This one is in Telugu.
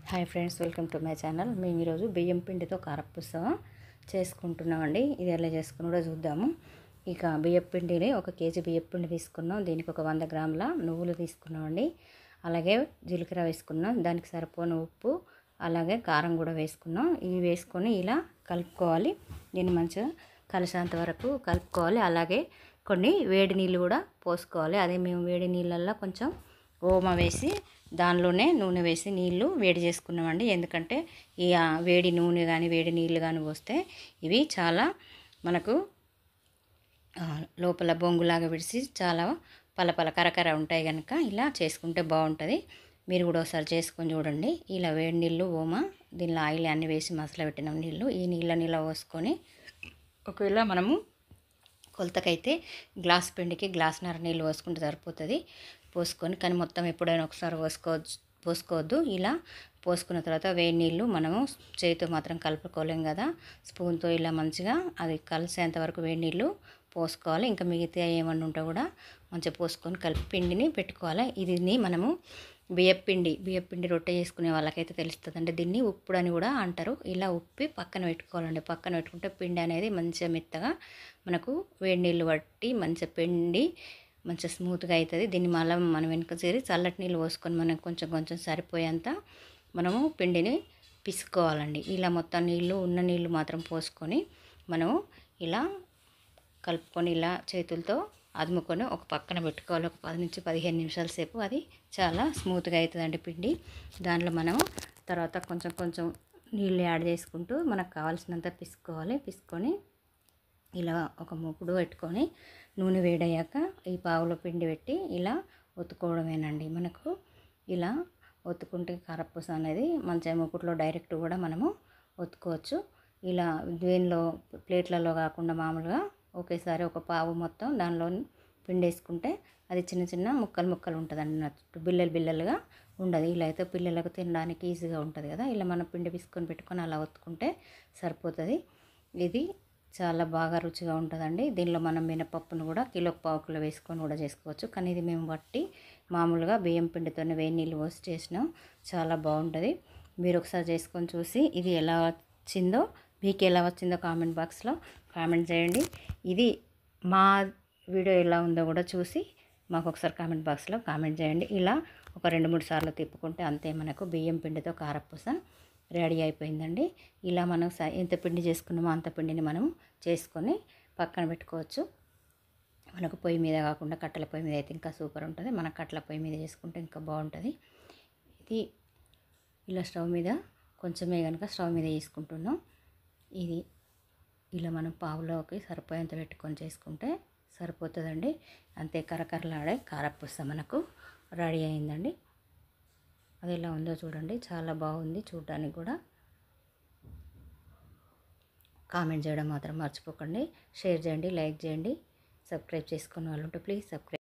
Hi friends, welcome to my channel. మేము ఈరోజు బియ్యం పిండితో కారపూస చేసుకుంటున్నామండి. ఇది ఎలా చేసుకున్నాడో చూద్దాము. ఇక బియ్యం పిండిని 1 కేజీ బియ్యం పిండి తీసుకున్నాం. దీనికి ఒక 100 గ్రాముల నువ్వులు తీసుకున్నామండి. అలాగే జీలకర్ర వేసుకున్నాం. దానికి సరిపోని ఉప్పు, అలాగే కారం కూడా వేసుకున్నాం. ఇవి వేసుకొని ఇలా కలుపుకోవాలి. దీన్ని మంచిగా కలిసేంత వరకు కలుపుకోవాలి. అలాగే కొన్ని వేడి నీళ్ళు కూడా పోసుకోవాలి. అదే మేము వేడి నీళ్ళల్లో కొంచెం ఓమ వేసి దానిలోనే నూనె వేసి నీళ్ళు వేడి చేసుకున్నామండి. ఎందుకంటే ఈ వేడి నూనె కానీ వేడి నీళ్ళు కానీ పోస్తే ఇవి చాలా మనకు లోపల బొంగులాగా విడిసి చాలా పలపల కరకర ఉంటాయి కనుక ఇలా చేసుకుంటే బాగుంటుంది. మీరు కూడా ఒకసారి చేసుకొని చూడండి. ఇలా వేడి నీళ్ళు ఓమ దీనిలో ఆయిల్ అన్నీ వేసి మసాలా పెట్టిన నీళ్ళు ఈ నీళ్ళ పోసుకొని ఒకవేళ మనము కొలతకైతే గ్లాస్ పిండికి గ్లాసున్నర నీళ్ళు పోసుకుంటే సరిపోతుంది. పోసుకొని కానీ మొత్తం ఎప్పుడైనా ఒకసారి పోసుకోవద్దు. ఇలా పోసుకున్న తర్వాత వేడి నీళ్ళు మనము చేతితో మాత్రం కలుపుకోలేం కదా, స్పూన్తో ఇలా మంచిగా అది కలిసేంత వరకు వేడి నీళ్ళు పోసుకోవాలి. ఇంకా మిగతా ఏమన్నా ఉంటే కూడా మంచిగా పోసుకొని కలిపి పిండిని పెట్టుకోవాలి. ఇది మనము బియ్యపిండి రొట్టె చేసుకునే వాళ్ళకైతే తెలుస్తుంది. అంటే దీన్ని ఉప్పుడు అని కూడా అంటారు. ఇలా ఉప్పి పక్కన పెట్టుకోవాలండి. పక్కన పెట్టుకుంటే పిండి అనేది మంచిగా మెత్తగా మనకు వేడి నీళ్ళు పట్టి మంచిగా పిండి మంచిగా స్మూత్గా అవుతుంది. దీన్ని మళ్ళీ మనం వెనుక చేరి చల్లటి నీళ్ళు పోసుకొని మనకు కొంచెం సరిపోయేంత మనము పిండిని పిసుకోవాలండి. ఇలా మొత్తం ఉన్న నీళ్ళు మాత్రం పోసుకొని మనము ఇలా కలుపుకొని ఇలా చేతులతో అదుముకొని ఒక పక్కన పెట్టుకోవాలి. ఒక 10 నుంచి 15 నిమిషాల సేపు అది చాలా స్మూత్గా అవుతుందండి పిండి. దాంట్లో మనము తర్వాత కొంచెం నీళ్ళు యాడ్ చేసుకుంటూ మనకు కావాల్సినంత పిసుకోవాలి. పిసుకొని ఇలా ఒక మూకుడు పెట్టుకొని నూనె వేడయ్యాక ఈ పావులో పిండి పెట్టి ఇలా ఒత్తుకోవడమేనండి. మనకు ఇలా ఒత్తుకుంటే కారపూస అనేది మంచిగా మూకుడులో డైరెక్ట్ కూడా మనము ఒత్తుకోవచ్చు. ఇలా దీనిలో ప్లేట్లలో కాకుండా మామూలుగా ఒకేసారి ఒక పావు మొత్తం దానిలో పిండి వేసుకుంటే అది చిన్న ముక్కలు ఉంటుందండి. నట్టు బిల్లలుగా ఉండదు. ఇలా అయితే పిల్లలకు తినడానికి ఈజీగా ఉంటుంది కదా. ఇలా మనం పిండి పిసుకొని పెట్టుకొని అలా ఒత్తుకుంటే సరిపోతుంది. ఇది చాలా బాగా రుచిగా ఉంటుందండి. దీనిలో మనం మినపప్పును కూడా కిలోకి పావు కిలో వేసుకొని కూడా చేసుకోవచ్చు. కానీ ఇది మేము మామూలుగా బియ్యం పిండితోనే వేడి నీళ్ళు పోసి చేసినాం. చాలా బాగుంటుంది. మీరు ఒకసారి చేసుకొని చూసి ఇది ఎలా వచ్చిందో మీకు ఎలా వచ్చిందో కామెంట్ బాక్స్లో కామెంట్ చేయండి. ఇది మా వీడియో ఎలా ఉందో కూడా చూసి మాకు ఒకసారి కామెంట్ బాక్స్లో కామెంట్ చేయండి. ఇలా ఒక 2-3 సార్లు తిప్పుకుంటే అంతే మనకు బియ్యం పిండితో కారపూస రెడీ అయిపోయిందండి. ఇలా మనం ఎంత పిండి చేసుకున్నామో అంత పిండిని మనం చేసుకొని పక్కన పెట్టుకోవచ్చు. మనకు పొయ్యి మీద కాకుండా కట్టెల పొయ్యి మీద అయితే ఇంకా సూపర్ ఉంటుంది. మన కట్టెల పొయ్యి మీద చేసుకుంటే ఇంకా బాగుంటుంది. ఇది ఇలా స్టవ్ మీద కొంచెమే కనుక స్టవ్ మీద చేసుకుంటున్నాం. ఇది ఇలా మనం పావులోకి సరిపోయేంత పెట్టుకొని చేసుకుంటే సరిపోతుందండి. అంతే కరకరలాడే కారపూస మనకు రెడీ అయిందండి. అది ఎలా ఉందో చూడండి. చాలా బాగుంది చూడడానికి కూడా. కామెంట్ చేయడం మాత్రం మర్చిపోకండి. షేర్ చేయండి, లైక్ చేయండి. సబ్స్క్రైబ్ చేసుకున్న వాళ్ళు ఉంటే ప్లీజ్ సబ్స్క్రైబ్.